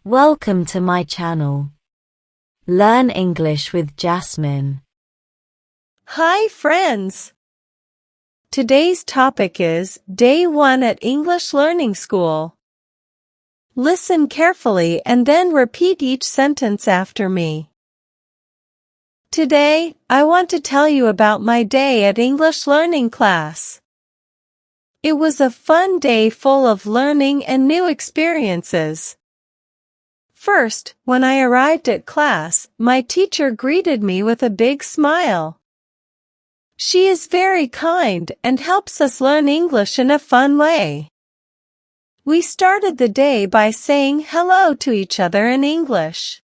Welcome to my channel. Learn English with Jasmine. Hi friends! Today's topic is Day 1 at English Learning School. Listen carefully and then repeat each sentence after me. Today, I want to tell you about my day at English learning class. It was a fun day full of learning and new experiences. First, when I arrived at class, my teacher greeted me with a big smile. She is very kind and helps us learn English in a fun way. We started the day by saying hello to each other in English.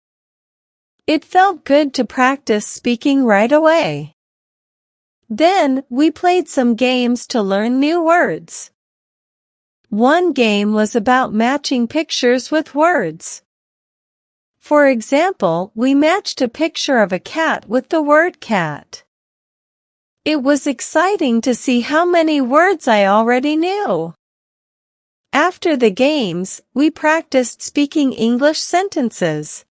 It felt good to practice speaking right away. Then, we played some games to learn new words. One game was about matching pictures with words. For example, we matched a picture of a cat with the word cat. It was exciting to see how many words I already knew. After the games, we practiced speaking English sentences.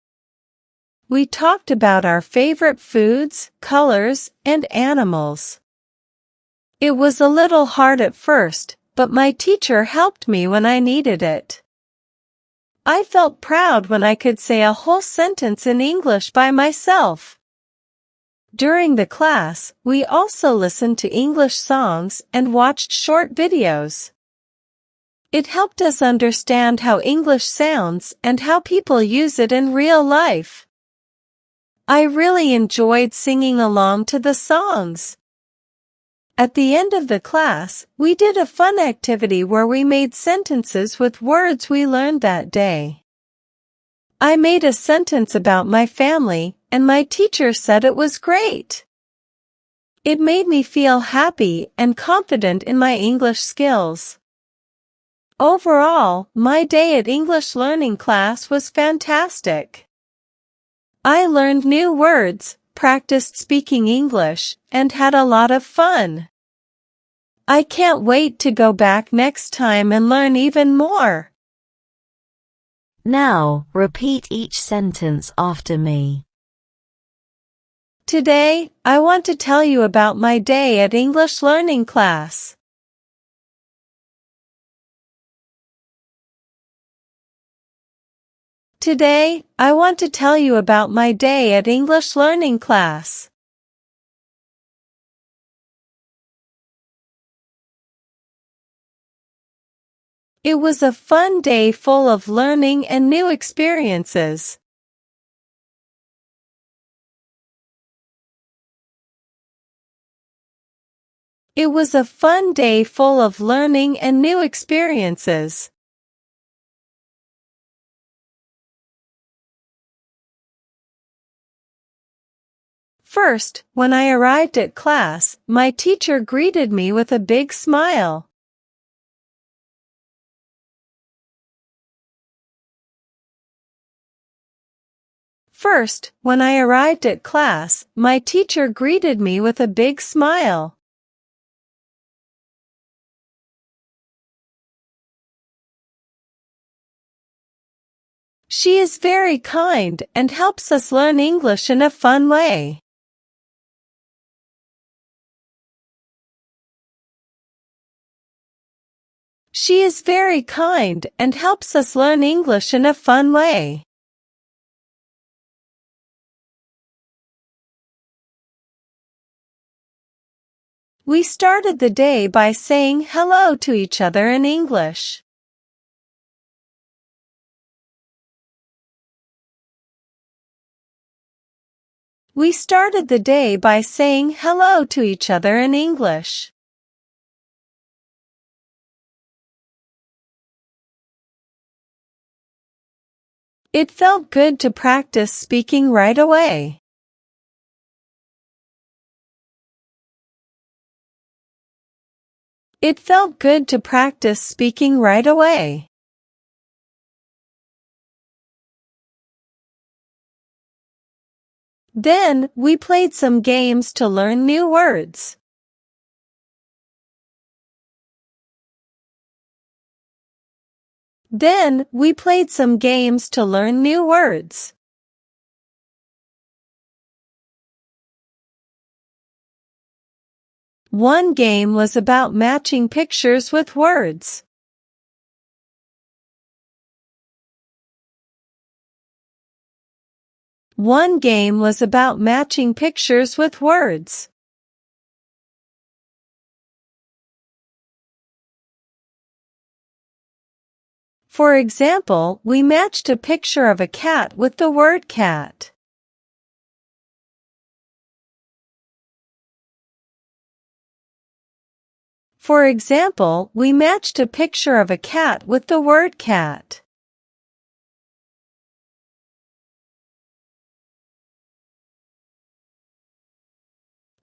We talked about our favorite foods, colors, and animals. It was a little hard at first, but my teacher helped me when I needed it. I felt proud when I could say a whole sentence in English by myself. During the class, we also listened to English songs and watched short videos. It helped us understand how English sounds and how people use it in real life. I really enjoyed singing along to the songs. At the end of the class, we did a fun activity where we made sentences with words we learned that day. I made a sentence about my family, and my teacher said it was great. It made me feel happy and confident in my English skills. Overall, my day at English learning class was fantastic. I learned new words, practiced speaking English, and had a lot of fun. I can't wait to go back next time and learn even more. Now, repeat each sentence after me. Today, I want to tell you about my day at English learning class. Today, I want to tell you about my day at English learning class. It was a fun day full of learning and new experiences. It was a fun day full of learning and new experiences. First, when I arrived at class, my teacher greeted me with a big smile. First, when I arrived at class, my teacher greeted me with a big smile. She is very kind and helps us learn English in a fun way. She is very kind and helps us learn English in a fun way. We started the day by saying hello to each other in English. We started the day by saying hello to each other in English. It felt good to practice speaking right away. It felt good to practice speaking right away. Then, we played some games to learn new words. Then, we played some games to learn new words. One game was about matching pictures with words. One game was about matching pictures with words. For example, we matched a picture of a cat with the word cat. For example, we matched a picture of a cat with the word cat.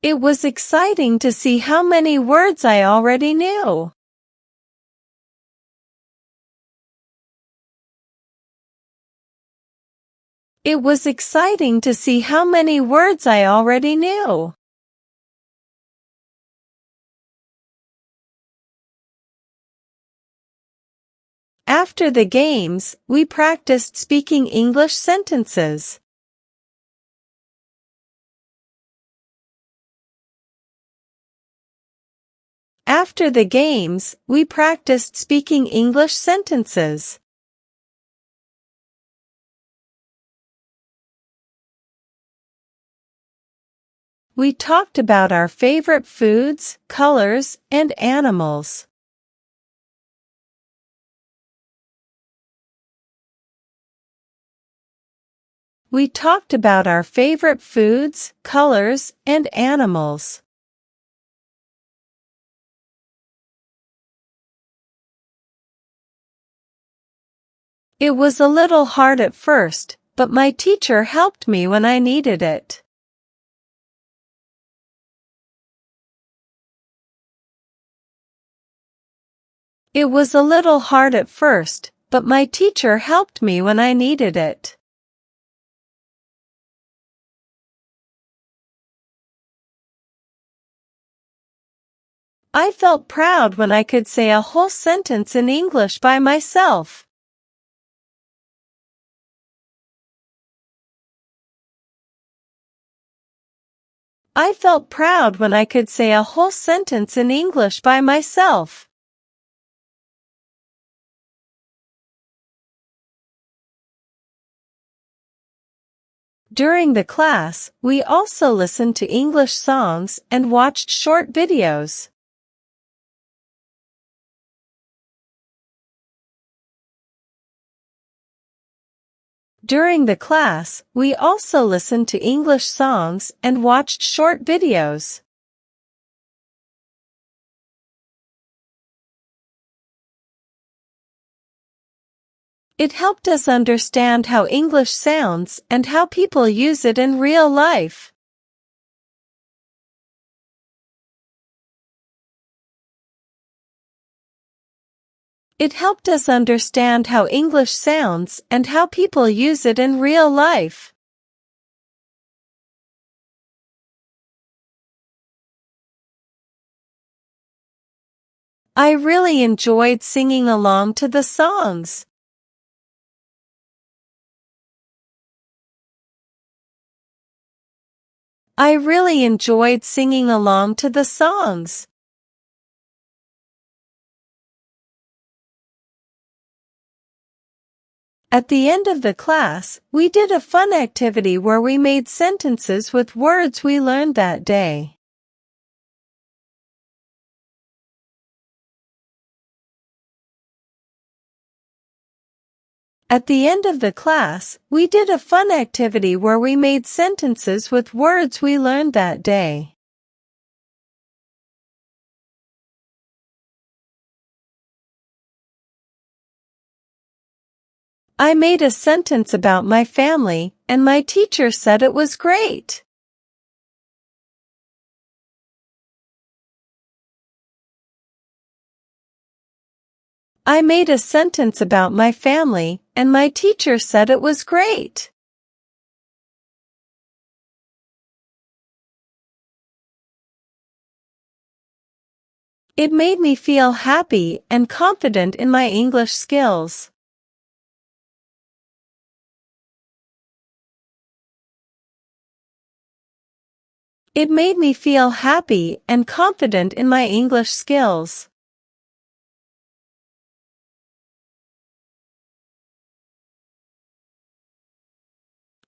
It was exciting to see how many words I already knew. It was exciting to see how many words I already knew. After the games, we practiced speaking English sentences. After the games, we practiced speaking English sentences. We talked about our favorite foods, colors, and animals. We talked about our favorite foods, colors, and animals. It was a little hard at first, but my teacher helped me when I needed it. It was a little hard at first, but my teacher helped me when I needed it. I felt proud when I could say a whole sentence in English by myself. I felt proud when I could say a whole sentence in English by myself. During the class, we also listened to English songs and watched short videos. During the class, we also listened to English songs and watched short videos. It helped us understand how English sounds and how people use it in real life. It helped us understand how English sounds and how people use it in real life. I really enjoyed singing along to the songs. I really enjoyed singing along to the songs. At the end of the class, we did a fun activity where we made sentences with words we learned that day. At the end of the class, we did a fun activity where we made sentences with words we learned that day. I made a sentence about my family, and my teacher said it was great. I made a sentence about my family, and my teacher said it was great. It made me feel happy and confident in my English skills. It made me feel happy and confident in my English skills.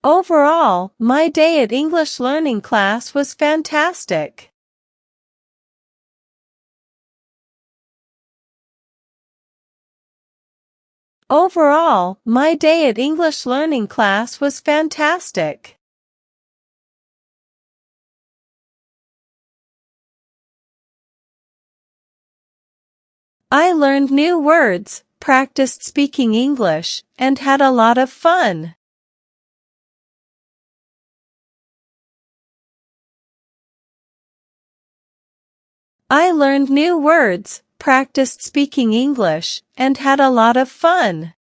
Overall, my day at English learning class was fantastic. Overall, my day at English learning class was fantastic. I learned new words, practiced speaking English, and had a lot of fun. I learned new words, practiced speaking English, and had a lot of fun.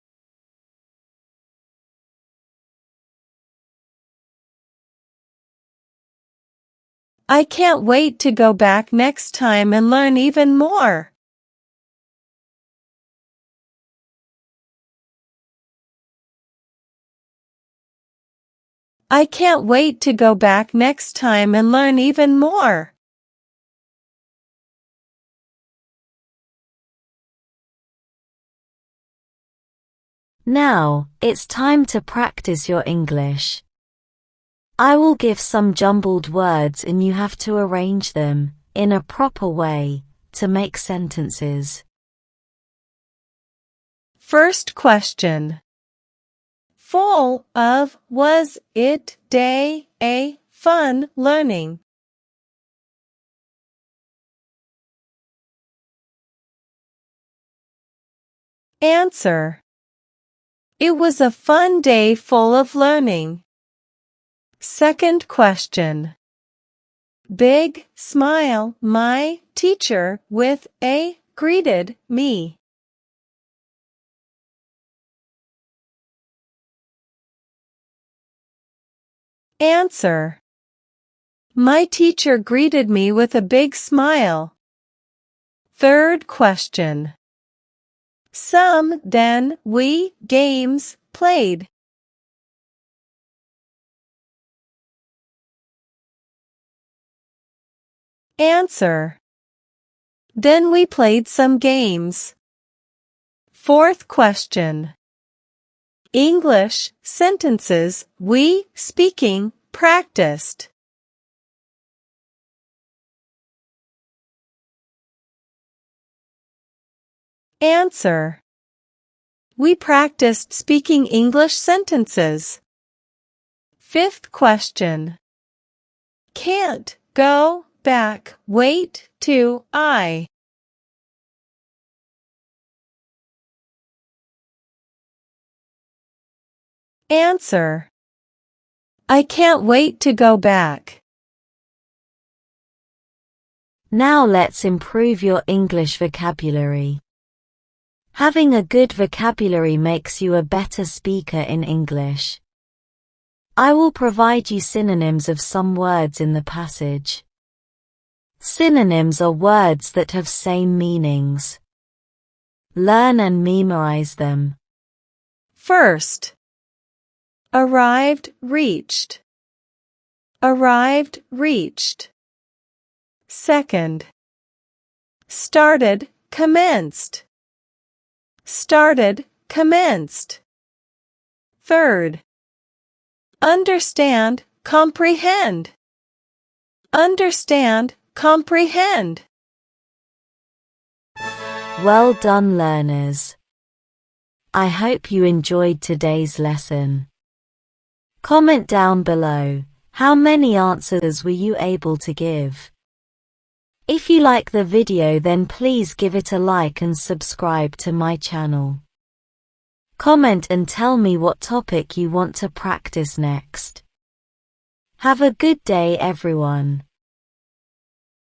I can't wait to go back next time and learn even more. I can't wait to go back next time and learn even more. Now, it's time to practice your English. I will give some jumbled words and you have to arrange them, in a proper way, to make sentences. First question. Full of was it day a fun learning? Answer. It was a fun day full of learning. Second question. Big smile my teacher with a greeted me. Answer. My teacher greeted me with a big smile. Third question. Some, then, we, games, played. Answer. Then we played some games. Fourth question. English, sentences, we, speaking, practiced. Answer. We practiced speaking English sentences. Fifth question. Can't go back, wait to I. Answer. I can't wait to go back. Now let's improve your English vocabulary. Having a good vocabulary makes you a better speaker in English. I will provide you synonyms of some words in the passage. Synonyms are words that have same meanings. Learn and memorize them. First. Arrived, reached. Arrived, reached. Second. Started, commenced. Started, commenced. Third. Understand, comprehend. Understand, comprehend. Well done, learners. I hope you enjoyed today's lesson. Comment down below, how many answers were you able to give? If you like the video, then please give it a like and subscribe to my channel. Comment and tell me what topic you want to practice next. Have a good day, everyone.